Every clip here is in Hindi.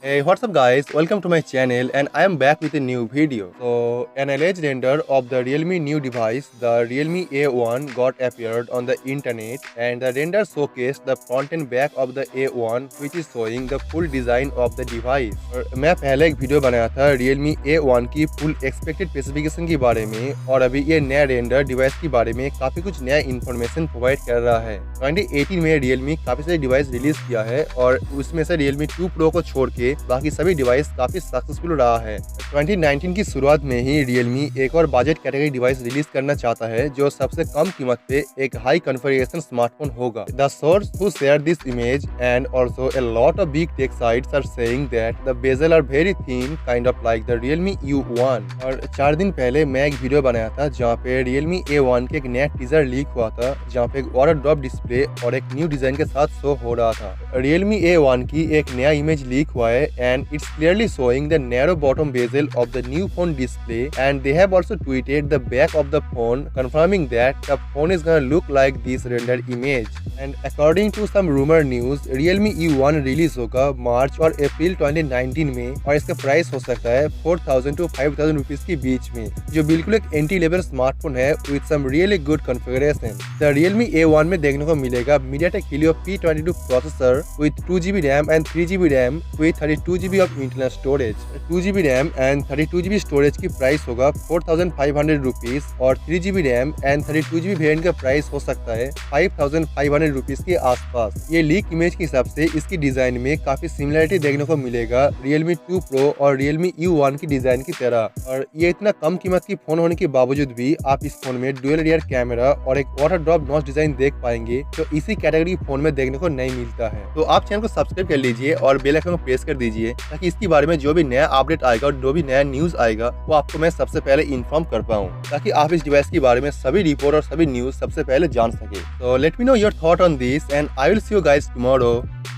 Hey, what's up guys? Welcome to my channel and I am back with a new video. So, an alleged render of the Realme new device, the Realme A1 got appeared on the internet and the render showcased the front and back of the A1 which is showing the full design of the device. और मैं पहले एक वीडियो बनाया था Realme A1 की full expected specification के बारे में और अभी ये नया रेंडर डिवाइस के बारे में काफी कुछ नया इन्फॉर्मेशन प्रोवाइड कर रहा है। 2018 में Realme काफी सारे डिवाइस रिलीज किया है और उसमें से Realme 2 Pro को छोड़ के बाकी सभी डिवाइस काफी सक्सेसफुल रहा है। 2019 की शुरुआत में ही Realme एक और बजट कैटेगरी डिवाइस रिलीज करना चाहता है जो सबसे कम कीमत पे एक हाई कॉन्फ़िगरेशन स्मार्टफोन होगा। The source who shared this image and also a lot of big tech sites are saying that the bezel are very thin, kind of like the Realme U1। और 4 दिन पहले मैं एक वीडियो बनाया था जहाँ पे Realme A1 के एक नया टीजर लीक हुआ था जहाँ पे एक वाटर ड्रॉप डिस्प्ले और एक न्यू डिजाइन के साथ शो हो रहा था। Realme A1 की एक नया इमेज लीक हुआ है and it's clearly showing the narrow bottom bezel of the new phone display, and they have also tweeted the back of the phone confirming that the phone is gonna look like this rendered image। And according to some rumor news, Realme U1 release होगा मार्च और अप्रैल 2019 में और इसका प्राइस हो सकता है 4000 to 5000 रुपीज के बीच में, जो बिल्कुल एक एंट्री लेवल स्मार्टफोन है with some really good configuration। The Realme A1 में देखने को मिलेगा MediaTek Helio P22 processor with 2GB RAM and 3GB RAM with 32GB of internal storage। 2GB RAM and 32GB storage की प्राइस होगा 4500 रुपीज और 3GB RAM and 32GB variant का प्राइस हो सकता है 5500 रुपीज के आसपास। ये लीक इमेज के हिसाब से इसकी डिजाइन में काफी सिमिलरिटी देखने को मिलेगा Realme 2 Pro और Realme U1 की डिजाइन की तरह। और ये इतना कम कीमत की फोन होने के बावजूद भी आप इस फोन में डुअल रियर कैमरा और एक वाटर ड्रॉप नॉच डिजाइन देख पाएंगे जो इसी कैटेगरी फोन में देखने को नहीं मिलता है। तो आप चैनल को सब्सक्राइब कर लीजिए और बेल आइकन को प्रेस कर दीजिए ताकि इसके बारे में जो भी नया अपडेट आएगा और जो भी नया न्यूज आएगा वो आपको मैं सबसे पहले इन्फॉर्म कर पाऊँ ताकि आप इस डिवाइस के बारे में सभी रिपोर्ट और सभी न्यूज सबसे पहले जान सके। तो let me know your thought on this and I will see you guys tomorrow.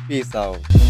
Peace out.